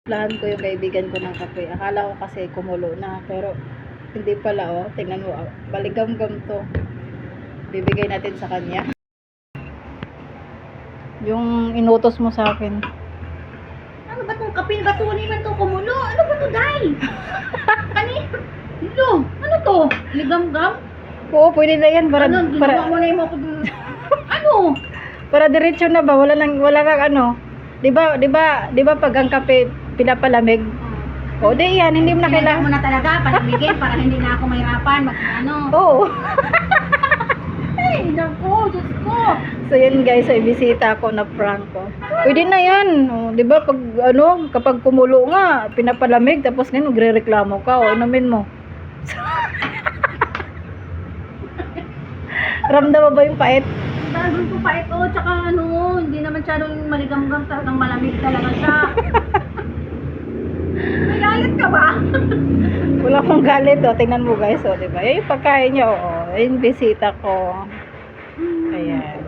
Lahan ko yung kaibigan ko ng kape. Akala ko kasi kumulo na, pero hindi pala. Oh, tingnan mo, baligam-gam to. Bibigay natin sa kanya yung inutos mo sa akin. Ano ba itong kape? Ba't man to kumulo? Ano ba to, Day? Ano? Ano to? Ligam-gam? Oo, pwede na yan para Ano? Ginawa mo na yung ako. Ano? para diretso na ba? Wala nang ano. 'Di ba pag ang kape pinapalamig? O di yan, hindi mo na Kailangan mo kailangan. na talaga palamigin para hindi na ako mahirapan ano. Oo. Ay, naku, Diyos ko. So yun guys, ay bisita ako na prank ko. Pwede na yan. O, 'di ba pag kapag kumulo nga, pinapalamig tapos ngayon magrereklamo ka o inumin mo. Ramdam mo ba yung pait? Dahil ko pa ito, tsaka hindi naman siya nung maligam-gam, talagang malamig talaga siya. May galit ka ba? Wala akong galit, o. Tingnan mo guys, o, diba? Yung pagkain niya, o. Yung bisita ko. Ayan.